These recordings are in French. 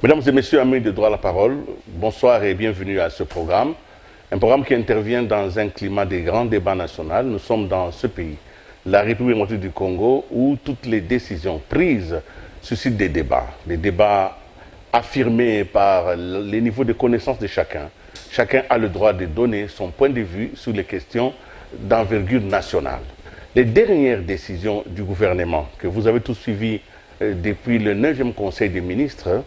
Mesdames et messieurs, amis de droit à la parole, bonsoir et bienvenue à ce programme. Un programme qui intervient dans un climat des grands débats nationaux. Nous sommes dans ce pays, la République démocratique du Congo, où toutes les décisions prises suscitent des débats affirmés par les niveaux de connaissance de chacun. Chacun a le droit de donner son point de vue sur les questions d'envergure nationale. Les dernières décisions du gouvernement, que vous avez tous suivies depuis le 9e Conseil des ministres,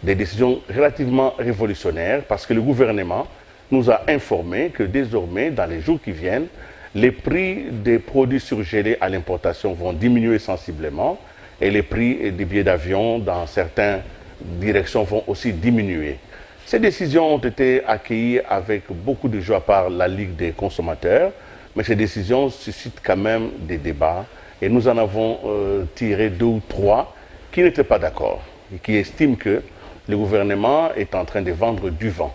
des décisions relativement révolutionnaires, parce que le gouvernement nous a informé que désormais, dans les jours qui viennent, les prix des produits surgelés à l'importation vont diminuer sensiblement et les prix des billets d'avion dans certaines directions vont aussi diminuer. Ces décisions ont été accueillies avec beaucoup de joie par la Ligue des consommateurs, mais ces décisions suscitent quand même des débats et nous en avons tiré 2 ou 3 qui n'étaient pas d'accord et qui estiment que le gouvernement est en train de vendre du vent.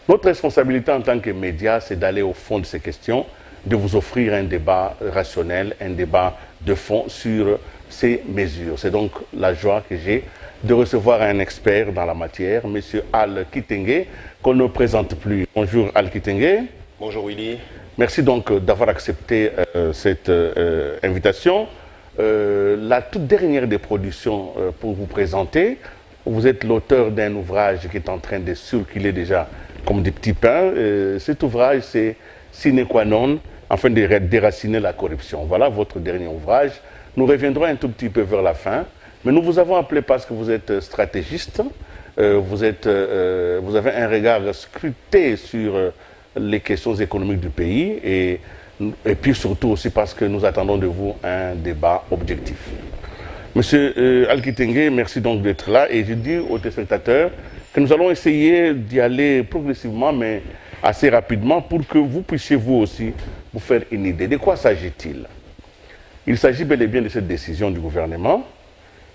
Notre responsabilité en tant que médias, c'est d'aller au fond de ces questions, de vous offrir un débat rationnel, un débat de fond sur ces mesures. C'est donc la joie que j'ai de recevoir un expert dans la matière, M. Al Kitenge, qu'on ne présente plus. Bonjour Al Kitenge. Bonjour Willy. Merci donc d'avoir accepté cette invitation. La toute dernière des productions pour vous présenter, vous êtes l'auteur d'un ouvrage qui est en train de circuler déjà comme des petits pains. Cet ouvrage, c'est Sine qua non, afin de déraciner la corruption. Voilà votre dernier ouvrage. Nous reviendrons un tout petit peu vers la fin, mais nous vous avons appelé parce que vous êtes stratégiste, vous avez un regard scruté sur les questions économiques du pays et puis surtout aussi parce que nous attendons de vous un débat objectif. Monsieur Al Kitenge, merci donc d'être là et je dis aux téléspectateurs que nous allons essayer d'y aller progressivement mais assez rapidement pour que vous puissiez vous aussi vous faire une idée. De quoi s'agit-il? Il s'agit bel et bien de cette décision du gouvernement.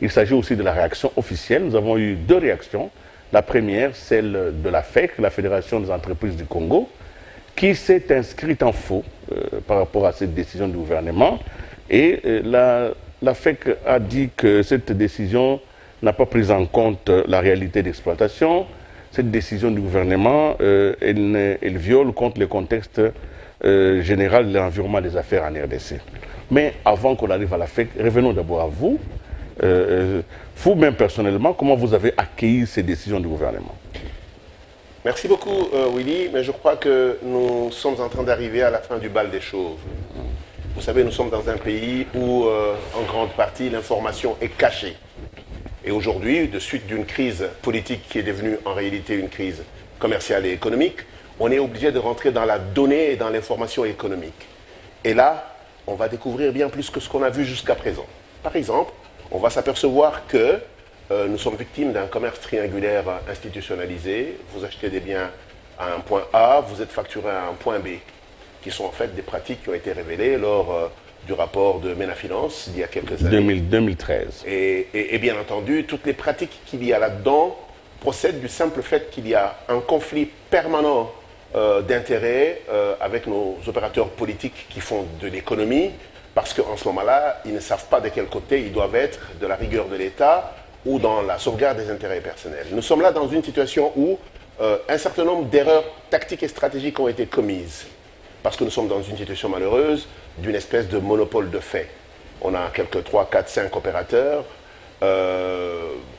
Il s'agit aussi de la réaction officielle. Nous avons eu 2 réactions. La première, celle de la FEC, la Fédération des entreprises du Congo, qui s'est inscrite en faux par rapport à cette décision du gouvernement. Et la FEC a dit que cette décision n'a pas pris en compte la réalité d'exploitation. Cette décision du gouvernement, elle viole contre le contexte général de l'environnement des affaires en RDC. Mais avant qu'on arrive à la FEC, revenons d'abord à vous. Vous-même personnellement, comment vous avez accueilli ces décisions du gouvernement? Merci beaucoup Willy, mais je crois que nous sommes en train d'arriver à la fin du bal des choses. Vous savez, nous sommes dans un pays où en grande partie l'information est cachée. Et aujourd'hui, de suite d'une crise politique qui est devenue en réalité une crise commerciale et économique, on est obligé de rentrer dans la donnée et dans l'information économique. Et là, on va découvrir bien plus que ce qu'on a vu jusqu'à présent. Par exemple, on va s'apercevoir que nous sommes victimes d'un commerce triangulaire institutionnalisé. Vous achetez des biens à un point A, vous êtes facturé à un point B, qui sont en fait des pratiques qui ont été révélées lors du rapport de Ménafinance il y a quelques années. 2013. Et bien entendu, toutes les pratiques qu'il y a là-dedans procèdent du simple fait qu'il y a un conflit permanent d'intérêts avec nos opérateurs politiques qui font de l'économie, parce qu'en ce moment-là, ils ne savent pas de quel côté ils doivent être, de la rigueur de l'État ou dans la sauvegarde des intérêts personnels. Nous sommes là dans une situation où un certain nombre d'erreurs tactiques et stratégiques ont été commises, parce que nous sommes dans une situation malheureuse d'une espèce de monopole de fait. On a quelques 3, 4, 5 opérateurs,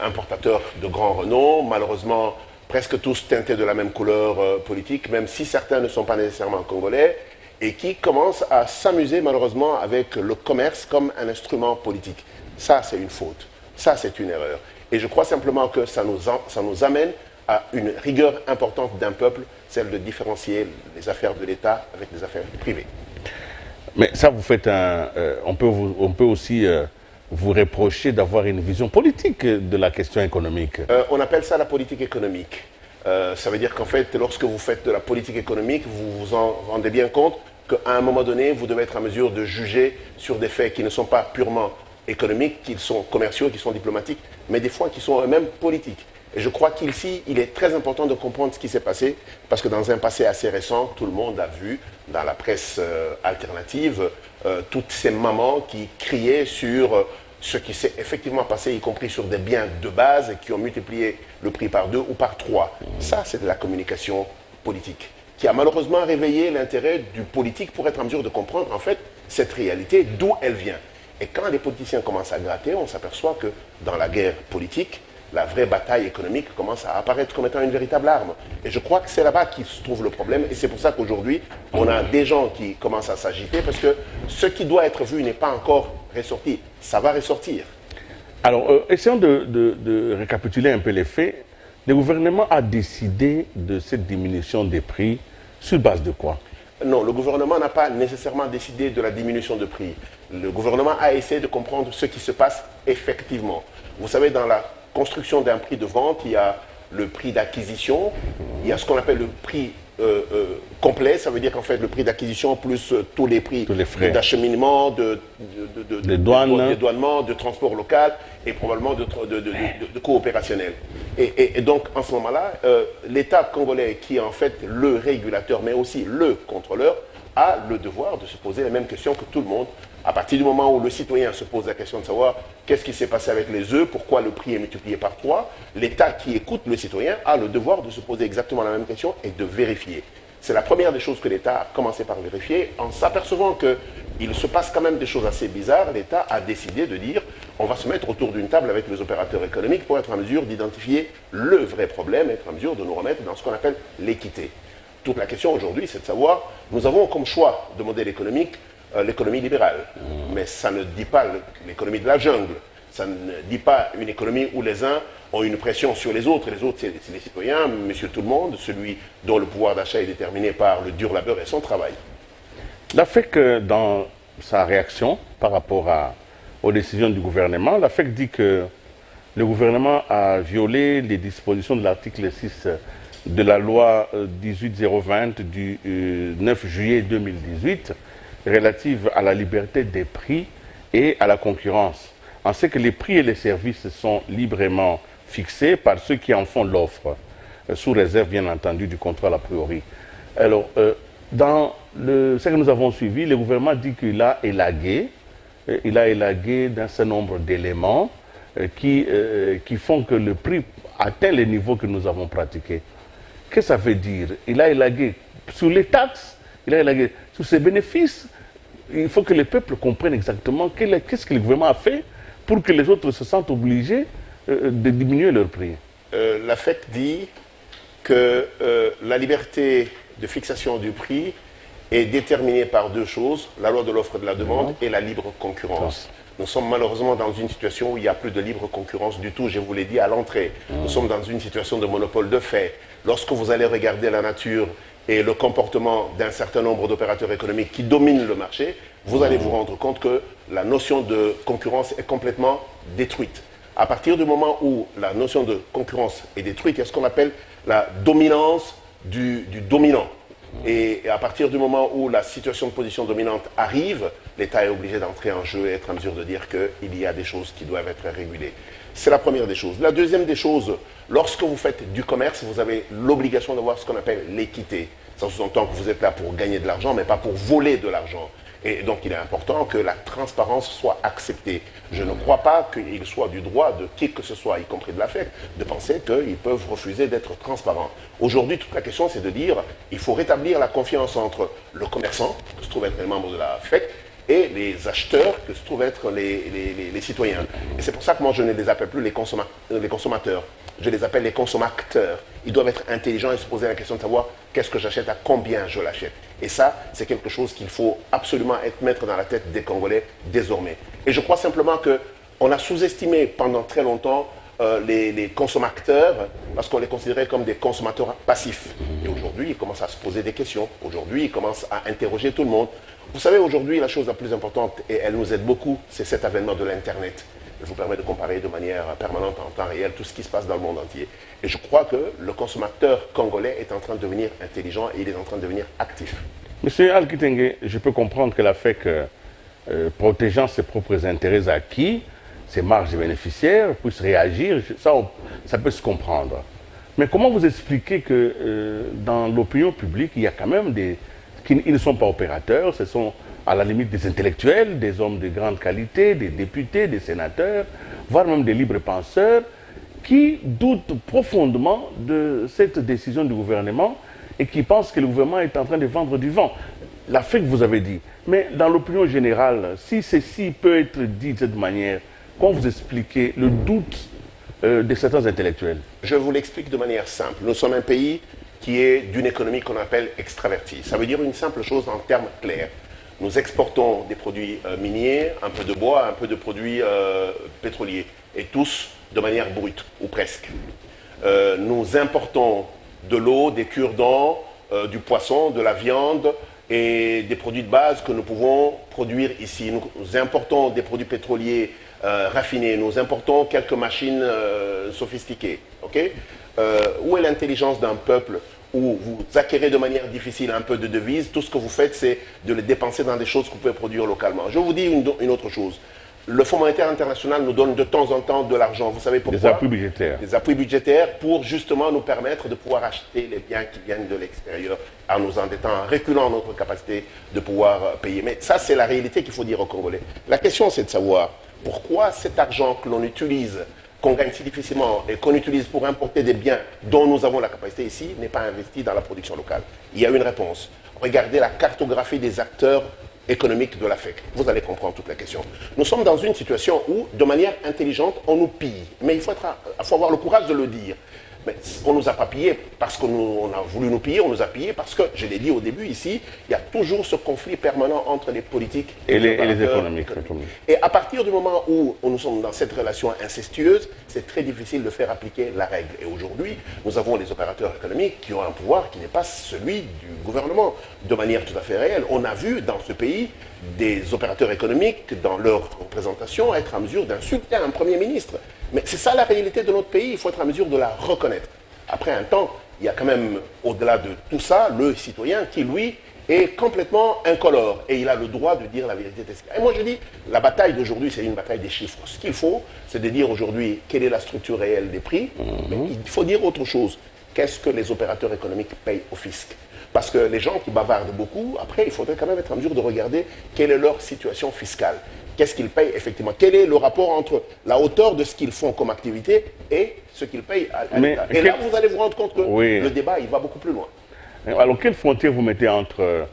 importateurs de grand renom, malheureusement presque tous teintés de la même couleur politique, même si certains ne sont pas nécessairement congolais, et qui commencent à s'amuser malheureusement avec le commerce comme un instrument politique. Ça, c'est une faute. Ça, c'est une erreur. Et je crois simplement que ça nous amène à une rigueur importante d'un peuple, celle de différencier les affaires de l'État avec les affaires privées. Mais ça, vous faites on peut aussi vous reprocher d'avoir une vision politique de la question économique. On appelle ça la politique économique. Ça veut dire qu'en fait, lorsque vous faites de la politique économique, vous vous en rendez bien compte qu'à un moment donné, vous devez être en mesure de juger sur des faits qui ne sont pas purement économiques, qui sont commerciaux, qui sont diplomatiques, mais des fois qui sont eux-mêmes politiques. Et je crois qu'ici, il est très important de comprendre ce qui s'est passé, parce que dans un passé assez récent, tout le monde a vu, dans la presse alternative, toutes ces mamans qui criaient sur ce qui s'est effectivement passé, y compris sur des biens de base qui ont multiplié le prix par 2 ou par 3. Ça, c'est de la communication politique qui a malheureusement réveillé l'intérêt du politique pour être en mesure de comprendre en fait cette réalité, d'où elle vient. Et quand les politiciens commencent à gratter, on s'aperçoit que dans la guerre politique, la vraie bataille économique commence à apparaître comme étant une véritable arme. Et je crois que c'est là-bas qu'il se trouve le problème. Et c'est pour ça qu'aujourd'hui, on a des gens qui commencent à s'agiter parce que ce qui doit être vu n'est pas encore ressorti. Ça va ressortir. Alors, essayons de récapituler un peu les faits. Le gouvernement a décidé de cette diminution des prix sur base de quoi? Non, le gouvernement n'a pas nécessairement décidé de la diminution de prix. Le gouvernement a essayé de comprendre ce qui se passe effectivement. Vous savez, dans la construction d'un prix de vente, il y a le prix d'acquisition, il y a ce qu'on appelle le prix complet, ça veut dire qu'en fait le prix d'acquisition plus tous les prix d'acheminement, de dédouanement, de transport local et probablement de coûts opérationnels. Et donc en ce moment-là, l'État congolais qui est en fait le régulateur mais aussi le contrôleur a le devoir de se poser les mêmes questions que tout le monde. À partir du moment où le citoyen se pose la question de savoir qu'est-ce qui s'est passé avec les œufs, pourquoi le prix est multiplié par 3, l'État qui écoute le citoyen a le devoir de se poser exactement la même question et de vérifier. C'est la première des choses que l'État a commencé par vérifier. En s'apercevant qu'il se passe quand même des choses assez bizarres, l'État a décidé de dire on va se mettre autour d'une table avec les opérateurs économiques pour être en mesure d'identifier le vrai problème, être en mesure de nous remettre dans ce qu'on appelle l'équité. Toute la question aujourd'hui, c'est de savoir, nous avons comme choix de modèle économique l'économie libérale. Mais ça ne dit pas l'économie de la jungle. Ça ne dit pas une économie où les uns ont une pression sur les autres. Et les autres, c'est les citoyens, monsieur tout le monde, celui dont le pouvoir d'achat est déterminé par le dur labeur et son travail. L'AFEC, dans sa réaction par rapport aux décisions du gouvernement, l'AFEC dit que le gouvernement a violé les dispositions de l'article 6 de la loi 18020 du 9 juillet 2018 relative à la liberté des prix et à la concurrence. On sait que les prix et les services sont librement fixés par ceux qui en font l'offre, sous réserve bien entendu du contrôle a priori. Alors, dans ce que nous avons suivi, le gouvernement dit qu'il a élagué d'un certain nombre d'éléments qui font que le prix atteint les niveaux que nous avons pratiqués. Qu'est-ce que ça veut dire? Il a élagué sur les taxes, il a élagué sur ses bénéfices. Il faut que les peuples comprennent exactement qu'est-ce que le gouvernement a fait pour que les autres se sentent obligés de diminuer leur prix. L'AFEC dit que la liberté de fixation du prix est déterminée par deux choses, la loi de l'offre et de la demande et la libre concurrence. Nous sommes malheureusement dans une situation où il n'y a plus de libre concurrence du tout, je vous l'ai dit à l'entrée. Nous sommes dans une situation de monopole de fait. Lorsque vous allez regarder la nature et le comportement d'un certain nombre d'opérateurs économiques qui dominent le marché, vous allez vous rendre compte que la notion de concurrence est complètement détruite. À partir du moment où la notion de concurrence est détruite, il y a ce qu'on appelle la dominance du dominant. Et à partir du moment où la situation de position dominante arrive, l'État est obligé d'entrer en jeu et être en mesure de dire qu'il y a des choses qui doivent être régulées. C'est la première des choses. La deuxième des choses, lorsque vous faites du commerce, vous avez l'obligation d'avoir ce qu'on appelle l'équité. Ça sous-entend que vous êtes là pour gagner de l'argent, mais pas pour voler de l'argent. Et donc, il est important que la transparence soit acceptée. Je ne crois pas qu'il soit du droit de qui que ce soit, y compris de l'AFEC, de penser qu'ils peuvent refuser d'être transparents. Aujourd'hui, toute la question, c'est de dire qu'il faut rétablir la confiance entre le commerçant, que se trouve être les membres de l'AFEC, et les acheteurs, que se trouvent être les citoyens. Et c'est pour ça que moi, je ne les appelle plus les consommateurs. Je les appelle les consommateurs. Ils doivent être intelligents et se poser la question de savoir qu'est-ce que j'achète, à combien je l'achète. Et ça, c'est quelque chose qu'il faut absolument mettre dans la tête des Congolais désormais. Et je crois simplement qu'on a sous-estimé pendant très longtemps les consommateurs parce qu'on les considérait comme des consommateurs passifs. Et aujourd'hui, ils commencent à se poser des questions. Aujourd'hui, ils commencent à interroger tout le monde. Vous savez, aujourd'hui, la chose la plus importante, et elle nous aide beaucoup, c'est cet avènement de l'Internet. Elle vous permet de comparer de manière permanente, en temps réel, tout ce qui se passe dans le monde entier. Et je crois que le consommateur congolais est en train de devenir intelligent et il est en train de devenir actif. Monsieur Al-Kitenge, je peux comprendre que l'AFEC, protégeant ses propres intérêts acquis, ses marges bénéficiaires, puisse réagir, ça peut se comprendre. Mais comment vous expliquez que dans l'opinion publique, il y a quand même ils ne sont pas opérateurs, ce sont à la limite des intellectuels, des hommes de grande qualité, des députés, des sénateurs, voire même des libres penseurs, qui doutent profondément de cette décision du gouvernement et qui pensent que le gouvernement est en train de vendre du vent. L'Afrique, vous avez dit. Mais dans l'opinion générale, si ceci peut être dit de cette manière, comment vous expliquez le doute de certains intellectuels? Je vous l'explique de manière simple. Nous sommes un pays qui est d'une économie qu'on appelle extravertie. Ça veut dire une simple chose en termes clairs. Nous exportons des produits miniers, un peu de bois, un peu de produits pétroliers, et tous de manière brute, ou presque. Nous importons de l'eau, des cure-dents, du poisson, de la viande et des produits de base que nous pouvons produire ici. Nous importons des produits pétroliers raffinés, nous importons quelques machines sophistiquées. Okay? Où est l'intelligence d'un peuple où vous acquérez de manière difficile un peu de devises, tout ce que vous faites, c'est de les dépenser dans des choses que vous pouvez produire localement. Je vous dis une autre chose. Le Fonds monétaire international nous donne de temps en temps de l'argent. Vous savez pourquoi? Des appuis budgétaires. Des appuis budgétaires pour justement nous permettre de pouvoir acheter les biens qui viennent de l'extérieur en nous endettant, en reculant notre capacité de pouvoir payer. Mais ça, c'est la réalité qu'il faut dire aux Congolais. La question, c'est de savoir pourquoi cet argent que l'on utilise, qu'on gagne si difficilement et qu'on utilise pour importer des biens dont nous avons la capacité ici, n'est pas investi dans la production locale. Il y a une réponse. Regardez la cartographie des acteurs économiques de l'Afrique. Vous allez comprendre toute la question. Nous sommes dans une situation où, de manière intelligente, on nous pille. Mais il faut avoir le courage de le dire. Mais on ne nous a pas pillés parce qu'on a voulu nous piller, on nous a pillés parce que, je l'ai dit au début ici, il y a toujours ce conflit permanent entre les politiques et les économiques. Et à partir du moment où nous sommes dans cette relation incestueuse, c'est très difficile de faire appliquer la règle. Et aujourd'hui, nous avons les opérateurs économiques qui ont un pouvoir qui n'est pas celui du gouvernement. De manière tout à fait réelle, on a vu dans ce pays des opérateurs économiques, dans leur représentation, être en mesure d'insulter un Premier ministre. Mais c'est ça la réalité de notre pays, il faut être en mesure de la reconnaître. Après un temps, il y a quand même, au-delà de tout ça, le citoyen qui, lui, est complètement incolore. Et il a le droit de dire la vérité. Et moi, je dis, la bataille d'aujourd'hui, c'est une bataille des chiffres. Ce qu'il faut, c'est de dire aujourd'hui quelle est la structure réelle des prix. Mais il faut dire autre chose. Qu'est-ce que les opérateurs économiques payent au fisc? Parce que les gens qui bavardent beaucoup, après, il faudrait quand même être en mesure de regarder quelle est leur situation fiscale. Qu'est-ce qu'ils payent effectivement? Quel est le rapport entre la hauteur de ce qu'ils font comme activité et ce qu'ils payent à l'État? Et là, vous allez vous rendre compte que le débat, il va beaucoup plus loin. Alors, quelle frontière vous mettez entre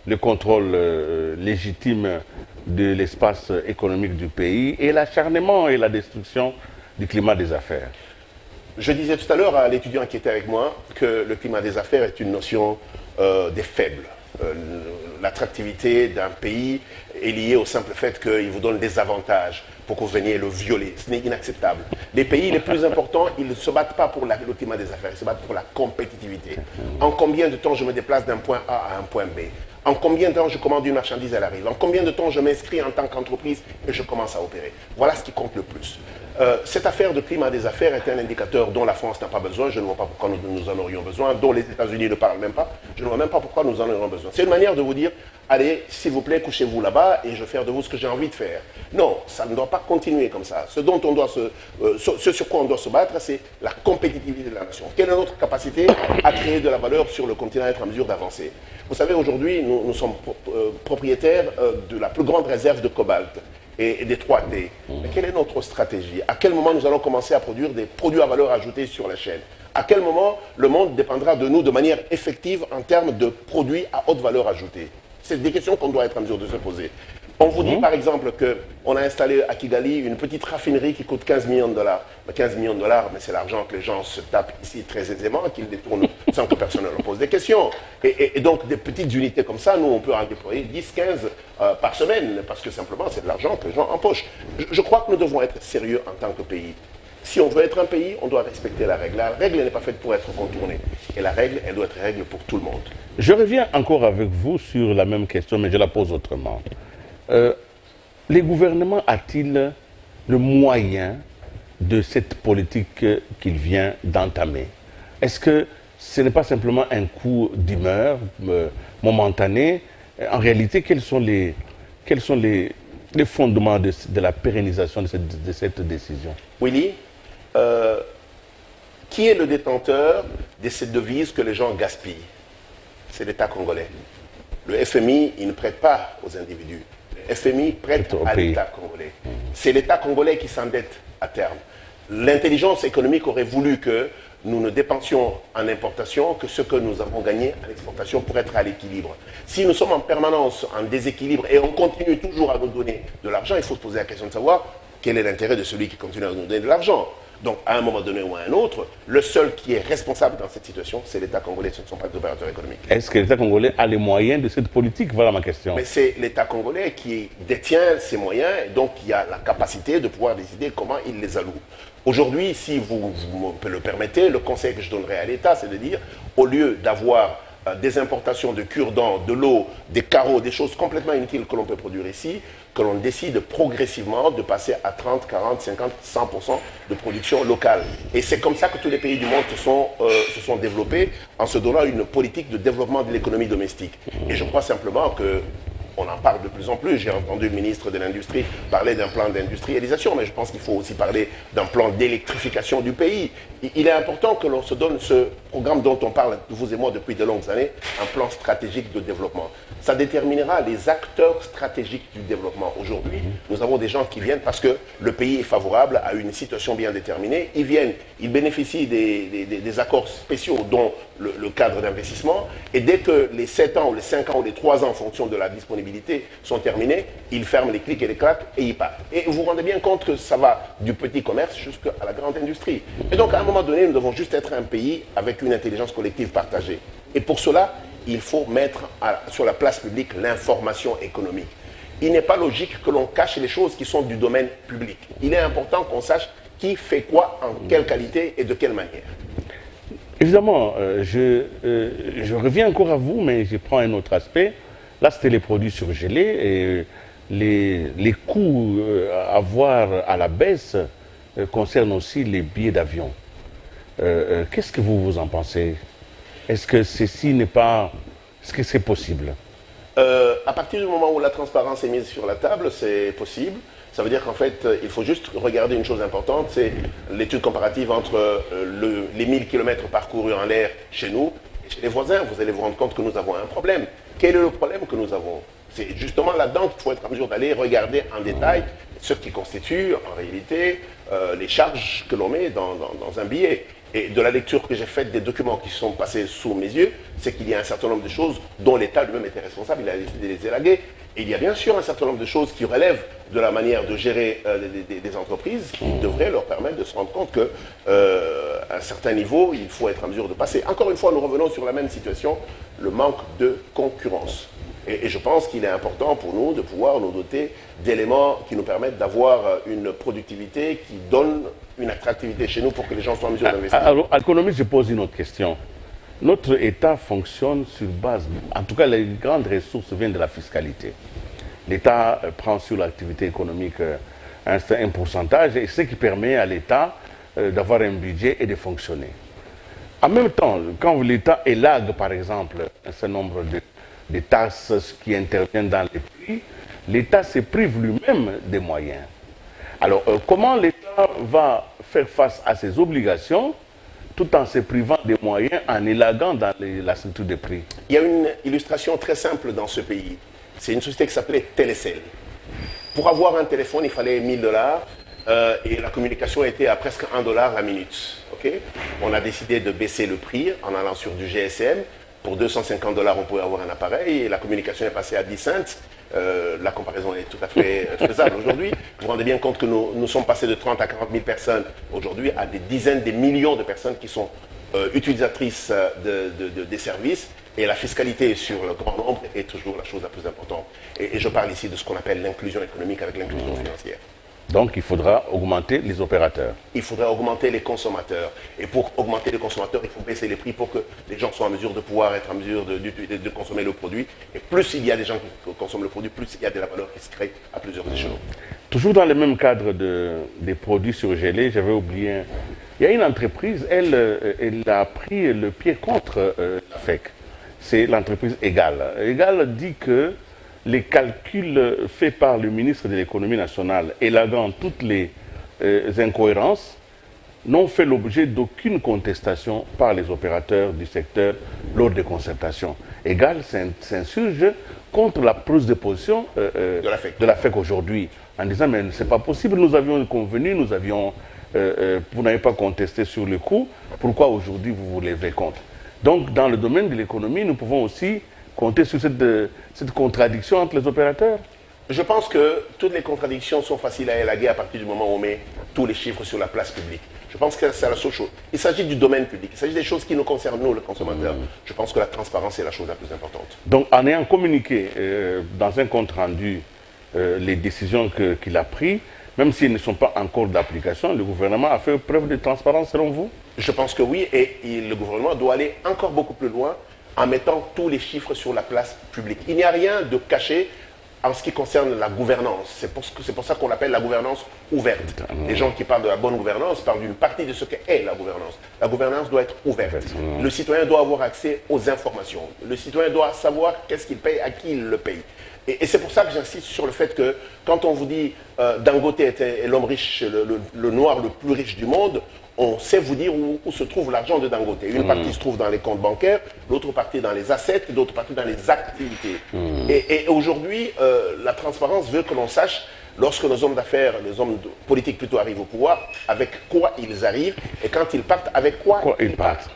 le contrôle légitime de l'espace économique du pays et l'acharnement et la destruction du climat des affaires? Je disais tout à l'heure à l'étudiant qui était avec moi que le climat des affaires est une notion des faibles. L'attractivité d'un pays est liée au simple fait qu'il vous donne des avantages pour que vous veniez le violer. Ce n'est inacceptable. Les pays les plus importants, ils ne se battent pas pour le climat des affaires, ils se battent pour la compétitivité. En combien de temps je me déplace d'un point A à un point B? En combien de temps je commande une marchandise, elle arrive? En combien de temps je m'inscris en tant qu'entreprise et je commence à opérer? Voilà ce qui compte le plus. Cette affaire de climat des affaires est un indicateur dont la France n'a pas besoin, je ne vois pas pourquoi nous en aurions besoin, dont les États-Unis ne parlent même pas, je ne vois même pas pourquoi nous en aurions besoin. C'est une manière de vous dire, allez, s'il vous plaît, couchez-vous là-bas et je vais faire de vous ce que j'ai envie de faire. Non, ça ne doit pas continuer comme ça. Ce sur quoi on doit se battre, c'est la compétitivité de la nation. Quelle est notre capacité à créer de la valeur sur le continent, à être en mesure d'avancer? Vous savez, aujourd'hui, nous sommes propriétaires de la plus grande réserve de cobalt et des 3D. Mais quelle est notre stratégie? À quel moment nous allons commencer à produire des produits à valeur ajoutée sur la chaîne? À quel moment le monde dépendra de nous de manière effective en termes de produits à haute valeur ajoutée? C'est des questions qu'on doit être en mesure de se poser. On vous dit par exemple qu'on a installé à Kigali une petite raffinerie qui coûte 15 millions de dollars. Mais 15 millions de dollars, mais c'est l'argent que les gens se tapent ici très aisément, qu'ils détournent sans que personne ne leur pose des questions. Et donc des petites unités comme ça, nous on peut en déployer 10, 15 par semaine, parce que simplement c'est de l'argent que les gens empochent. Je crois que nous devons être sérieux en tant que pays. Si on veut être un pays, on doit respecter la règle. La règle n'est pas faite pour être contournée. Et la règle, elle doit être règle pour tout le monde. Je reviens encore avec vous sur la même question, mais je la pose autrement. Les gouvernements a-t-il le moyen de cette politique qu'il vient d'entamer? Est-ce que ce n'est pas simplement un coup d'humeur momentané? En réalité, quels sont les fondements de la pérennisation de cette décision? Willy, qui est le détenteur de ces devises que les gens gaspillent? C'est l'État congolais. Le FMI, il ne prête pas aux individus. Le FMI prête à l'État congolais. C'est l'État congolais qui s'endette à terme. L'intelligence économique aurait voulu que nous ne dépensions en importation que ce que nous avons gagné en exportation pour être à l'équilibre. Si nous sommes en permanence en déséquilibre et on continue toujours à nous donner de l'argent, il faut se poser la question de savoir quel est l'intérêt de celui qui continue à nous donner de l'argent. Donc, à un moment donné ou à un autre, le seul qui est responsable dans cette situation, c'est l'État congolais, ce ne sont pas les opérateurs économiques. Est-ce que l'État congolais a les moyens de cette politique? Voilà ma question. Mais c'est l'État congolais qui détient ces moyens et donc qui a la capacité de pouvoir décider comment il les alloue. Aujourd'hui, si vous me le permettez, le conseil que je donnerais à l'État, c'est de dire, au lieu d'avoir des importations de cure-dents, de l'eau, des carreaux, des choses complètement inutiles que l'on peut produire ici, que l'on décide progressivement de passer à 30, 40, 50, 100% de production locale. Et c'est comme ça que tous les pays du monde se sont développés en se donnant une politique de développement de l'économie domestique. Et je crois simplement que on en parle de plus en plus. J'ai entendu le ministre de l'Industrie parler d'un plan d'industrialisation, mais je pense qu'il faut aussi parler d'un plan d'électrification du pays. Il est important que l'on se donne ce programme dont on parle, vous et moi, depuis de longues années, un plan stratégique de développement. Ça déterminera les acteurs stratégiques du développement. Aujourd'hui, nous avons des gens qui viennent parce que le pays est favorable à une situation bien déterminée. Ils viennent, ils bénéficient des accords spéciaux, dont le cadre d'investissement, et dès que les 7 ans ou les 5 ans ou les 3 ans en fonction de la disponibilité sont terminés, ils ferment les clics et les claques et ils partent. Et vous vous rendez bien compte que ça va du petit commerce jusqu'à la grande industrie. Et donc à un moment donné, nous devons juste être un pays avec une intelligence collective partagée. Et pour cela, il faut mettre sur la place publique l'information économique. Il n'est pas logique que l'on cache les choses qui sont du domaine public. Il est important qu'on sache qui fait quoi, en quelle qualité et de quelle manière. Évidemment, je reviens encore à vous, mais je prends un autre aspect. Là, c'était les produits surgelés et les coûts à voir à la baisse concernent aussi les billets d'avion. Qu'est-ce que vous en pensez? Est-ce que ceci n'est pas... Est-ce que c'est possible? À partir du moment où la transparence est mise sur la table, c'est possible. Ça veut dire qu'en fait, il faut juste regarder une chose importante, c'est l'étude comparative entre les 1000 km parcourus en l'air chez nous et chez les voisins. Vous allez vous rendre compte que nous avons un problème. Quel est le problème que nous avons? C'est justement là-dedans qu'il faut être en mesure d'aller regarder en détail ce qui constitue en réalité les charges que l'on met dans un billet. Et de la lecture que j'ai faite des documents qui sont passés sous mes yeux, c'est qu'il y a un certain nombre de choses dont l'État lui-même était responsable, il a décidé de les élaguer. Et il y a bien sûr un certain nombre de choses qui relèvent de la manière de gérer des entreprises qui devraient leur permettre de se rendre compte qu'à un certain niveau, il faut être en mesure de passer. Encore une fois, nous revenons sur la même situation, le manque de concurrence. Et je pense qu'il est important pour nous de pouvoir nous doter d'éléments qui nous permettent d'avoir une productivité qui donne une attractivité chez nous pour que les gens soient en mesure d'investir. Alors, à l'économie, je pose une autre question. Notre État fonctionne sur base, en tout cas les grandes ressources viennent de la fiscalité. L'État prend sur l'activité économique un pourcentage et ce qui permet à l'État d'avoir un budget et de fonctionner. En même temps, quand l'État élague par exemple un certain nombre de taxes qui interviennent dans les prix, l'État se prive lui-même des moyens. Alors, comment l'État va faire face à ses obligations tout en se privant des moyens, en élaguant dans la structure des prix? Il y a une illustration très simple dans ce pays. C'est une société qui s'appelait Telecel. Pour avoir un téléphone, il fallait 1000 $ et la communication était à presque $1 la minute. Okay? On a décidé de baisser le prix en allant sur du GSM. Pour 250 $, on pouvait avoir un appareil et la communication est passée à 10 cents. La comparaison est tout à fait faisable aujourd'hui. Vous vous rendez bien compte que nous sommes passés de 30 à 40 000 personnes aujourd'hui à des dizaines, des millions de personnes qui sont utilisatrices des services. Et la fiscalité sur le grand nombre est toujours la chose la plus importante. Et je parle ici de ce qu'on appelle l'inclusion économique avec l'inclusion financière. Donc il faudra augmenter les opérateurs. Il faudra augmenter les consommateurs. Et pour augmenter les consommateurs, il faut baisser les prix pour que les gens soient en mesure de pouvoir être en mesure de consommer le produit. Et plus il y a des gens qui consomment le produit, plus il y a de la valeur qui se crée à plusieurs échelons. Toujours dans le même cadre des produits surgelés, j'avais oublié, il y a une entreprise, elle a pris le pied contre la FEC. C'est l'entreprise Egal. Egal dit que les calculs faits par le ministre de l'économie nationale, élaguant toutes les incohérences, n'ont fait l'objet d'aucune contestation par les opérateurs du secteur lors des concertations. Égal s'insurge contre la prise de position de la FEC aujourd'hui, en disant mais c'est pas possible, nous avions convenu, vous n'avez pas contesté sur le coup, pourquoi aujourd'hui vous vous levez contre? Donc dans le domaine de l'économie, nous pouvons aussi compter sur cette contradiction entre les opérateurs. Je pense que toutes les contradictions sont faciles à élaguer à partir du moment où on met tous les chiffres sur la place publique. Je pense que c'est la seule chose. Il s'agit du domaine public, il s'agit des choses qui nous concernent, nous, le consommateur. Je pense que la transparence est la chose la plus importante. Donc, en ayant communiqué dans un compte rendu les décisions qu'il a prises, même s'ils ne sont pas encore d'application, le gouvernement a fait preuve de transparence selon vous? Je pense que oui, et le gouvernement doit aller encore beaucoup plus loin en mettant tous les chiffres sur la place publique. Il n'y a rien de caché en ce qui concerne la gouvernance. C'est pour ça qu'on l'appelle la gouvernance ouverte. Les gens qui parlent de la bonne gouvernance parlent d'une partie de ce qu'est la gouvernance. La gouvernance doit être ouverte. Le citoyen doit avoir accès aux informations. Le citoyen doit savoir qu'est-ce qu'il paye, à qui il le paye. Et c'est pour ça que j'insiste sur le fait que quand on vous dit Dangote est l'homme riche, le noir le plus riche du monde, on sait vous dire où se trouve l'argent de Dangote. Une partie se trouve dans les comptes bancaires, l'autre partie dans les assets, l'autre partie dans les activités. Et aujourd'hui, la transparence veut que l'on sache, lorsque nos hommes d'affaires, les hommes politiques plutôt arrivent au pouvoir, avec quoi ils arrivent, et quand ils partent, avec quoi ils partent.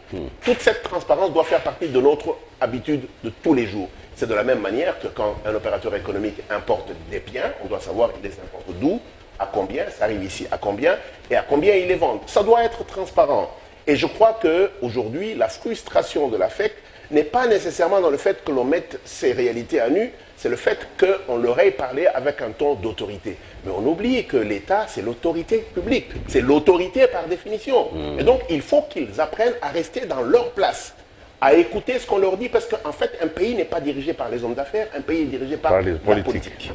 Toute cette transparence doit faire partie de notre habitude de tous les jours. C'est de la même manière que quand un opérateur économique importe des biens, on doit savoir il les importe d'où, à combien, ça arrive ici à combien, et à combien ils les vendent. Ça doit être transparent. Et je crois qu'aujourd'hui, la frustration de la FEC n'est pas nécessairement dans le fait que l'on mette ces réalités à nu, c'est le fait qu'on leur ait parlé avec un ton d'autorité. Mais on oublie que l'État, c'est l'autorité publique. C'est l'autorité par définition. Et donc, il faut qu'ils apprennent à rester dans leur place, à écouter ce qu'on leur dit, parce qu'en fait, un pays n'est pas dirigé par les hommes d'affaires, un pays est dirigé par les la politique.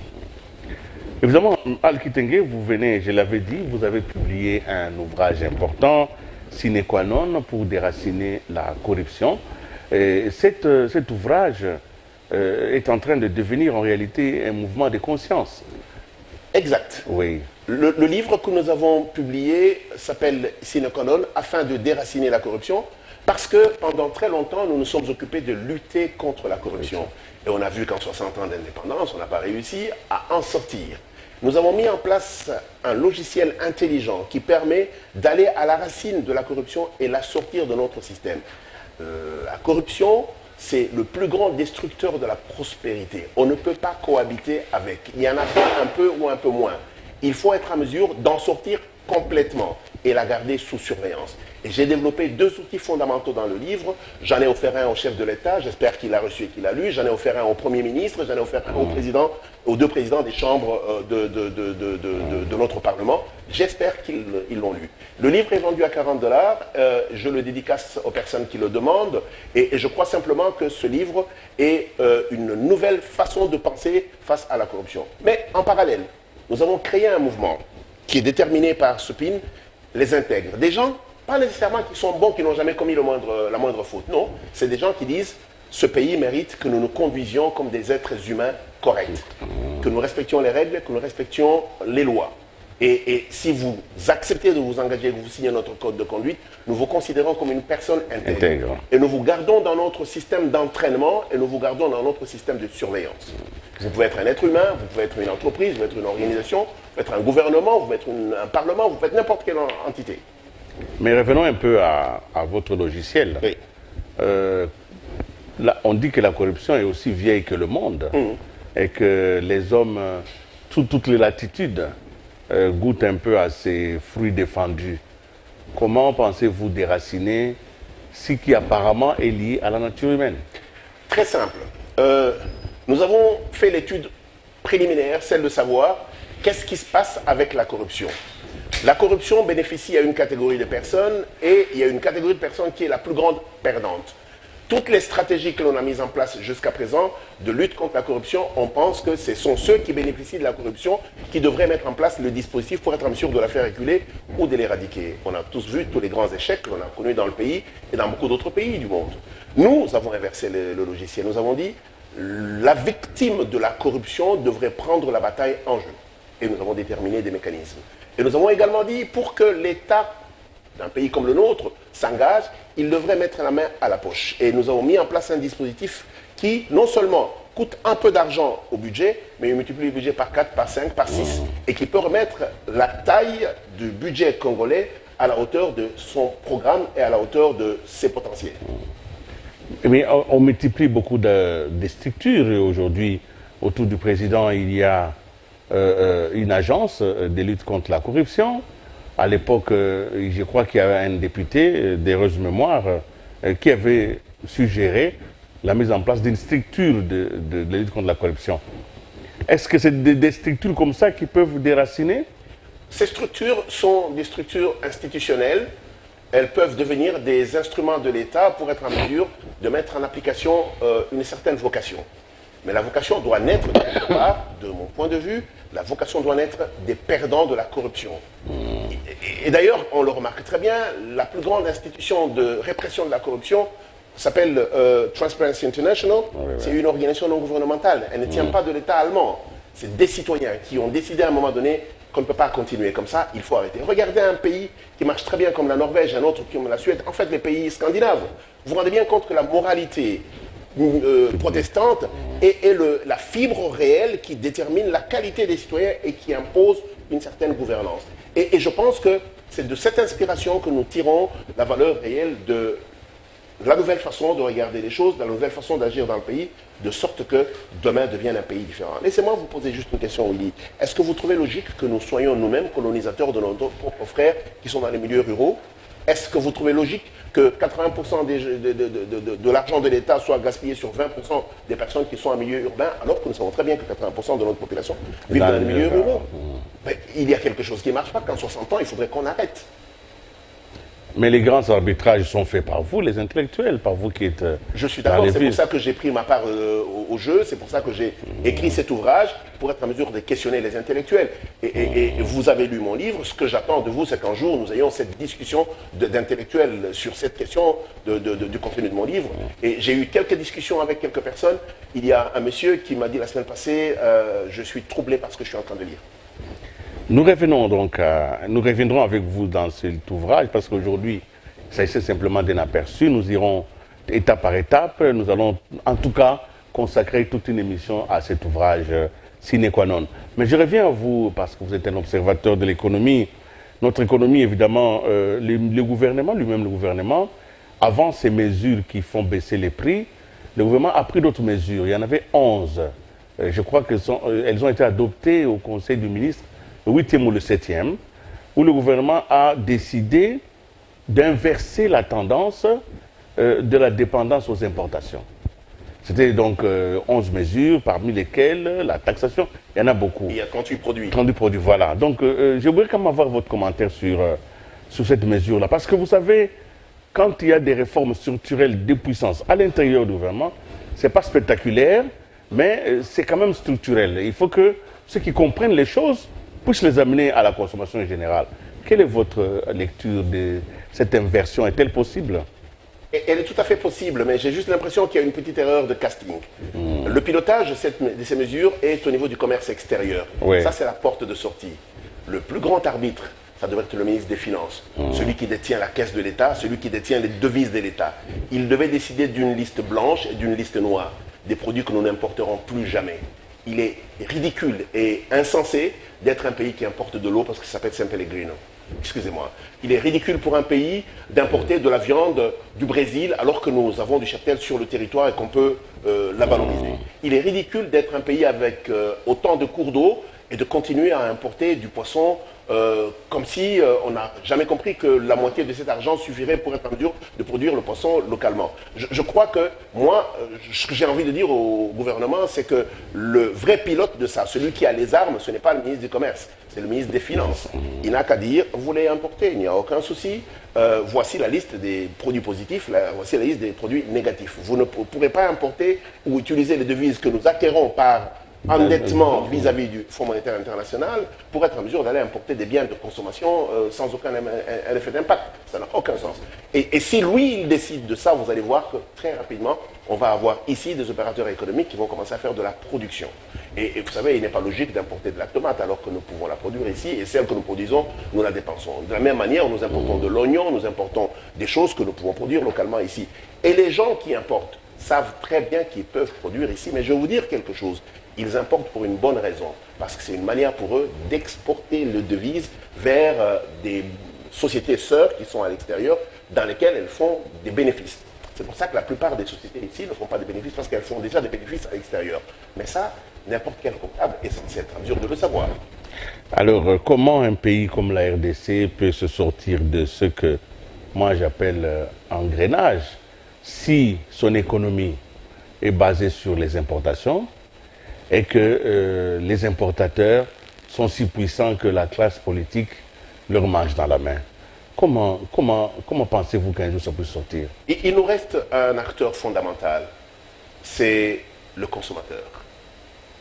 Évidemment, Al-Kitenge, vous venez, je l'avais dit, vous avez publié un ouvrage important, Sine qua non, pour déraciner la corruption. Et cet ouvrage est en train de devenir en réalité un mouvement de conscience. Exact. Oui. Le livre que nous avons publié s'appelle Sine qua non, afin de déraciner la corruption, parce que pendant très longtemps, nous nous sommes occupés de lutter contre la corruption. Et on a vu qu'en 60 ans d'indépendance, on n'a pas réussi à en sortir. Nous avons mis en place un logiciel intelligent qui permet d'aller à la racine de la corruption et la sortir de notre système. La corruption, c'est le plus grand destructeur de la prospérité. On ne peut pas cohabiter avec. Il y en a pas un peu ou un peu moins. Il faut être à mesure d'en sortir complètement et la garder sous surveillance. Et j'ai développé 2 outils fondamentaux dans le livre. J'en ai offert un au chef de l'État, j'espère qu'il l'a reçu et qu'il l'a lu. J'en ai offert un au Premier ministre, j'en ai offert un aux 2 présidents des chambres de notre Parlement. J'espère qu'ils l'ont lu. Le livre est vendu à $40. Je le dédicace aux personnes qui le demandent. Et je crois simplement que ce livre est une nouvelle façon de penser face à la corruption. Mais en parallèle, nous avons créé un mouvement qui est déterminé par Supin, les intègres. Des gens, pas nécessairement qui sont bons, qui n'ont jamais commis la moindre faute. Non, c'est des gens qui disent ce pays mérite que nous nous conduisions comme des êtres humains corrects, que nous respections les règles, que nous respections les lois. Et si vous acceptez de vous engager, que vous signez notre code de conduite, nous vous considérons comme une personne intègre. Et nous vous gardons dans notre système d'entraînement et nous vous gardons dans notre système de surveillance. Vous pouvez être un être humain, vous pouvez être une entreprise, vous pouvez être une organisation, vous pouvez être un gouvernement, vous pouvez être un parlement, vous pouvez être n'importe quelle entité. Mais revenons un peu à votre logiciel. Oui. Là, on dit que la corruption est aussi vieille que le monde et que les hommes, toutes les latitudes, goûtent un peu à ces fruits défendus. Comment pensez-vous déraciner ce qui apparemment est lié à la nature humaine? Très simple. Nous avons fait l'étude préliminaire, celle de savoir qu'est-ce qui se passe avec la corruption. La corruption bénéficie à une catégorie de personnes et il y a une catégorie de personnes qui est la plus grande perdante. Toutes les stratégies que l'on a mises en place jusqu'à présent de lutte contre la corruption, on pense que ce sont ceux qui bénéficient de la corruption qui devraient mettre en place le dispositif pour être en mesure de la faire reculer ou de l'éradiquer. On a tous vu tous les grands échecs que l'on a connus dans le pays et dans beaucoup d'autres pays du monde. Nous avons inversé le logiciel. Nous avons dit la victime de la corruption devrait prendre la bataille en jeu. Et nous avons déterminé des mécanismes. Et nous avons également dit pour que l'État d'un pays comme le nôtre s'engage, il devrait mettre la main à la poche. Et nous avons mis en place un dispositif qui, non seulement coûte un peu d'argent au budget, mais il multiplie le budget par 4, par 5, par 6, et qui peut remettre la taille du budget congolais à la hauteur de son programme et à la hauteur de ses potentiels. Mais on multiplie beaucoup de structures aujourd'hui. Autour du président, il y a une agence de lutte contre la corruption. À l'époque, je crois qu'il y avait un député d'heureuse mémoire qui avait suggéré la mise en place d'une structure de lutte contre la corruption. Est-ce que c'est des structures comme ça qui peuvent déraciner? Ces structures sont des structures institutionnelles. Elles peuvent devenir des instruments de l'État pour être en mesure de mettre en application une certaine vocation. Mais la vocation doit naître, quelque part, de mon point de vue, la vocation doit naître des perdants de la corruption. Et d'ailleurs, on le remarque très bien, la plus grande institution de répression de la corruption s'appelle Transparency International. C'est une organisation non gouvernementale. Elle ne tient pas de l'État allemand. C'est des citoyens qui ont décidé à un moment donné qu'on ne peut pas continuer comme ça, il faut arrêter. Regardez un pays qui marche très bien comme la Norvège, un autre comme la Suède, en fait les pays scandinaves. Vous vous rendez bien compte que la moralité protestante est la fibre réelle qui détermine la qualité des citoyens et qui impose une certaine gouvernance. Et je pense que c'est de cette inspiration que nous tirons la valeur réelle de la nouvelle façon de regarder les choses, la nouvelle façon d'agir dans le pays, de sorte que demain devienne un pays différent. Laissez-moi vous poser juste une question, Willy. Est-ce que vous trouvez logique que nous soyons nous-mêmes colonisateurs de nos propres frères qui sont dans les milieux ruraux? Est-ce que vous trouvez logique que 80% de l'argent de l'État soit gaspillé sur 20% des personnes qui sont en milieu urbain, alors que nous savons très bien que 80% de notre population vit dans les milieux ruraux? Mais il y a quelque chose qui ne marche pas. Qu'en 60 ans, il faudrait qu'on arrête. Mais les grands arbitrages sont faits par vous, les intellectuels, par vous qui êtes. Je suis d'accord, c'est pour ça que j'ai pris ma part au jeu, c'est pour ça que j'ai écrit cet ouvrage, pour être en mesure de questionner les intellectuels. Et vous avez lu mon livre, ce que j'attends de vous, c'est qu'un jour nous ayons cette discussion d'intellectuels sur cette question du contenu de mon livre. Et j'ai eu quelques discussions avec quelques personnes. Il y a un monsieur qui m'a dit la semaine passée, je suis troublé par ce que je suis en train de lire. Nous revenons donc nous reviendrons avec vous dans cet ouvrage parce qu'aujourd'hui, ça c'est simplement d'un aperçu. Nous irons étape par étape. Nous allons en tout cas consacrer toute une émission à cet ouvrage sine qua non. Mais je reviens à vous parce que vous êtes un observateur de l'économie. Notre économie, évidemment, le gouvernement, lui-même le gouvernement, avant ces mesures qui font baisser les prix, le gouvernement a pris d'autres mesures. Il y en avait 11. Je crois qu'elles ont été adoptées au Conseil du ministre, le 8e ou le 7e, où le gouvernement a décidé d'inverser la tendance de la dépendance aux importations. C'était donc 11 mesures, parmi lesquelles la taxation, il y en a beaucoup. Il y a 38 produits. 38 produits, voilà. Donc je voudrais quand même avoir votre commentaire sur cette mesure-là. Parce que vous savez, quand il y a des réformes structurelles de puissance à l'intérieur du gouvernement, ce n'est pas spectaculaire, mais c'est quand même structurel. Il faut que ceux qui comprennent les choses puissent les amener à la consommation générale. Quelle est votre lecture de cette inversion? Est-elle possible? Elle est tout à fait possible, mais j'ai juste l'impression qu'il y a une petite erreur de casting. Le pilotage de ces mesures est au niveau du commerce extérieur. Oui. Ça, c'est la porte de sortie. Le plus grand arbitre, ça devrait être le ministre des Finances, celui qui détient la caisse de l'État, celui qui détient les devises de l'État. Il devait décider d'une liste blanche et d'une liste noire, des produits que nous n'importerons plus jamais. Il est ridicule et insensé d'être un pays qui importe de l'eau parce que ça s'appelle San Pellegrino. Excusez-moi. Il est ridicule pour un pays d'importer de la viande du Brésil alors que nous avons du cheptel sur le territoire et qu'on peut la valoriser. Il est ridicule d'être un pays avec autant de cours d'eau et de continuer à importer du poisson comme si on n'a jamais compris que la moitié de cet argent suffirait pour être en mesure de produire le poisson localement. Je crois que moi, ce que j'ai envie de dire au gouvernement, c'est que le vrai pilote de ça, celui qui a les armes, ce n'est pas le ministre du Commerce, c'est le ministre des Finances. Il n'a qu'à dire, vous voulez importer, il n'y a aucun souci. Voici la liste des produits positifs, voici la liste des produits négatifs. Vous ne pourrez pas importer ou utiliser les devises que nous acquérons par endettement vis-à-vis du Fonds monétaire international pour être en mesure d'aller importer des biens de consommation sans aucun effet d'impact. Ça n'a aucun sens. Et si lui, il décide de ça, vous allez voir que très rapidement, on va avoir ici des opérateurs économiques qui vont commencer à faire de la production. Et vous savez, il n'est pas logique d'importer de la tomate alors que nous pouvons la produire ici et celle que nous produisons, nous la dépensons. De la même manière, nous importons de l'oignon, nous importons des choses que nous pouvons produire localement ici. Et les gens qui importent savent très bien qu'ils peuvent produire ici, mais je vais vous dire quelque chose. Ils importent pour une bonne raison, parce que c'est une manière pour eux d'exporter le devise vers des sociétés sœurs qui sont à l'extérieur, dans lesquelles elles font des bénéfices. C'est pour ça que la plupart des sociétés ici ne font pas de bénéfices, parce qu'elles font déjà des bénéfices à l'extérieur. Mais ça, n'importe quel comptable est censé être en mesure de le savoir. Alors, comment un pays comme la RDC peut se sortir de ce que moi j'appelle engrenage, si son économie est basée sur les importations et que les importateurs sont si puissants que la classe politique leur mange dans la main? Comment pensez-vous qu'un jour ça peut sortir? Il nous reste un acteur fondamental, c'est le consommateur.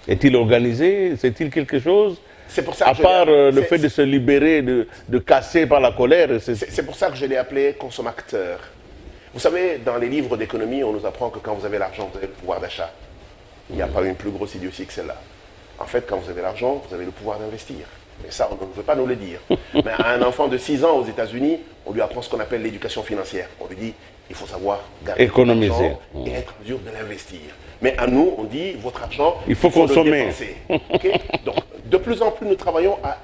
Est-il organisé? C'est-il quelque chose? C'est pour ça à part le fait de se libérer, de casser par la colère. C'est pour ça que je l'ai appelé consommateur. Vous savez, dans les livres d'économie, on nous apprend que quand vous avez l'argent, vous avez le pouvoir d'achat. Il n'y a pas une plus grosse idiotie que celle-là. En fait, quand vous avez l'argent, vous avez le pouvoir d'investir. Mais ça, on ne veut pas nous le dire. Mais à un enfant de 6 ans aux États-Unis, on lui apprend ce qu'on appelle l'éducation financière. On lui dit, il faut savoir garder économiser l'argent et être en mesure de l'investir. Mais à nous, on dit, votre argent, il faut consommer. Le dépenser. Okay? Donc, de plus en plus, nous travaillons à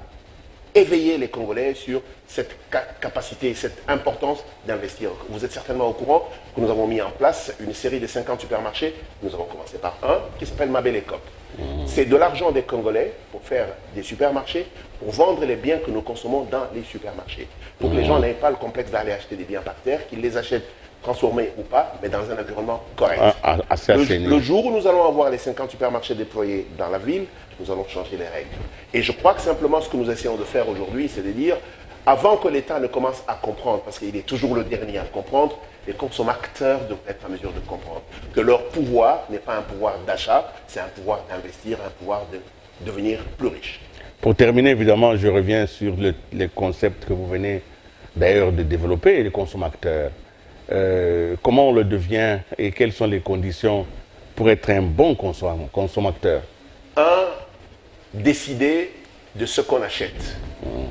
éveiller les Congolais sur cette capacité, cette importance d'investir. Vous êtes certainement au courant que nous avons mis en place une série de 50 supermarchés. Nous avons commencé par un qui s'appelle Mabel et Cop. C'est de l'argent des Congolais pour faire des supermarchés, pour vendre les biens que nous consommons dans les supermarchés. Pour que les gens n'aient pas le complexe d'aller acheter des biens par terre, qu'ils les achètent transformés ou pas, mais dans un environnement correct. Le jour où nous allons avoir les 50 supermarchés déployés dans la ville, nous allons changer les règles. Et je crois que simplement ce que nous essayons de faire aujourd'hui, c'est de dire, avant que l'État ne commence à comprendre, parce qu'il est toujours le dernier à comprendre, les consommateurs devraient être en mesure de comprendre que leur pouvoir n'est pas un pouvoir d'achat, c'est un pouvoir d'investir, un pouvoir de devenir plus riche. Pour terminer, évidemment, je reviens sur les concepts que vous venez d'ailleurs de développer, les consommateurs. Comment on le devient et quelles sont les conditions pour être un bon consommateur? Décider de ce qu'on achète.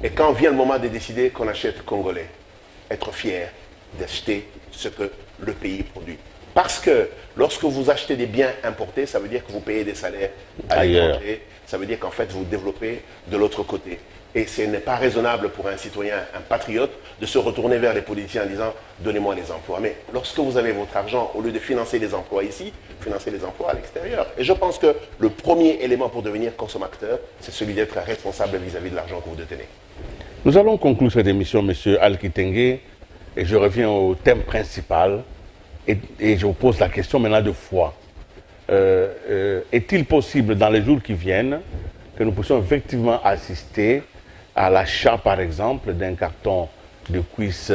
Et quand vient le moment de décider qu'on achète congolais, être fier d'acheter ce que le pays produit. Parce que lorsque vous achetez des biens importés, ça veut dire que vous payez des salaires à l'étranger, ça veut dire qu'en fait vous développez de l'autre côté. Et ce n'est pas raisonnable pour un citoyen, un patriote, de se retourner vers les politiciens en disant « donnez-moi les emplois ». Mais lorsque vous avez votre argent, au lieu de financer les emplois ici, financez les emplois à l'extérieur. Et je pense que le premier élément pour devenir consommateur, c'est celui d'être responsable vis-à-vis de l'argent que vous détenez. Nous allons conclure cette émission, M. Al-Kitenge, et je reviens au thème principal. Et je vous pose la question maintenant de foi. Est-il possible dans les jours qui viennent que nous puissions effectivement assister à l'achat, par exemple, d'un carton de cuisses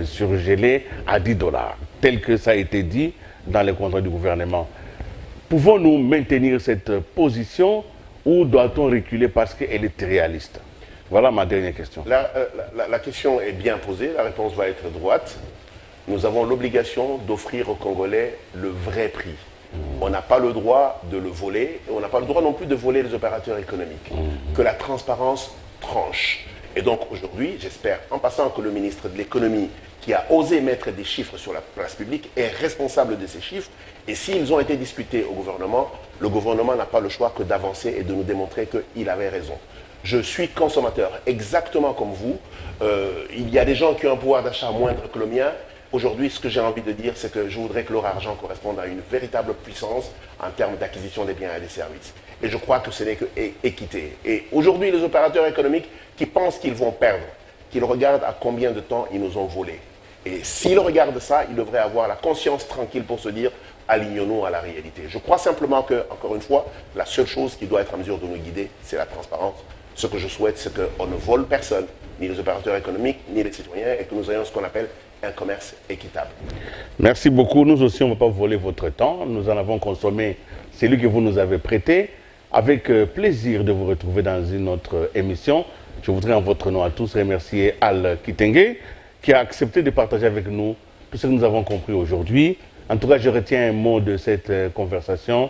surgelé à 10 $, tel que ça a été dit dans les contrats du gouvernement? Pouvons-nous maintenir cette position ou doit-on reculer parce qu'elle est réaliste? Voilà ma dernière question. La question est bien posée, la réponse va être droite. Nous avons l'obligation d'offrir aux Congolais le vrai prix. On n'a pas le droit de le voler, et on n'a pas le droit non plus de voler les opérateurs économiques. Que la transparence tranche. Et donc aujourd'hui, j'espère en passant que le ministre de l'économie, qui a osé mettre des chiffres sur la place publique, est responsable de ces chiffres. Et s'ils ont été discutés au gouvernement, le gouvernement n'a pas le choix que d'avancer et de nous démontrer qu'il avait raison. Je suis consommateur, exactement comme vous. Il y a des gens qui ont un pouvoir d'achat moindre que le mien. Aujourd'hui, ce que j'ai envie de dire, c'est que je voudrais que leur argent corresponde à une véritable puissance en termes d'acquisition des biens et des services. Et je crois que ce n'est que équité. Et aujourd'hui, les opérateurs économiques qui pensent qu'ils vont perdre, qu'ils regardent à combien de temps ils nous ont volé. Et s'ils regardent ça, ils devraient avoir la conscience tranquille pour se dire alignons-nous à la réalité. Je crois simplement que, encore une fois, la seule chose qui doit être en mesure de nous guider, c'est la transparence. Ce que je souhaite, c'est qu'on ne vole personne, ni les opérateurs économiques, ni les citoyens, et que nous ayons ce qu'on appelle un commerce équitable. Merci beaucoup. Nous aussi, on ne va pas voler votre temps. Nous en avons consommé celui que vous nous avez prêté. avec plaisir de vous retrouver dans une autre émission. Je voudrais en votre nom à tous remercier Al Kitenge qui a accepté de partager avec nous tout ce que nous avons compris aujourd'hui. En tout cas, je retiens un mot de cette conversation.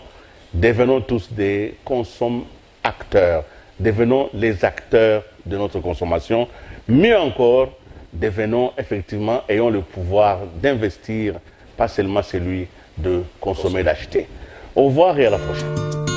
Devenons tous des consommateurs. Devenons les acteurs de notre consommation. Mieux encore, devenons effectivement, ayons le pouvoir d'investir, pas seulement celui de consommer, d'acheter. Au revoir et à la prochaine.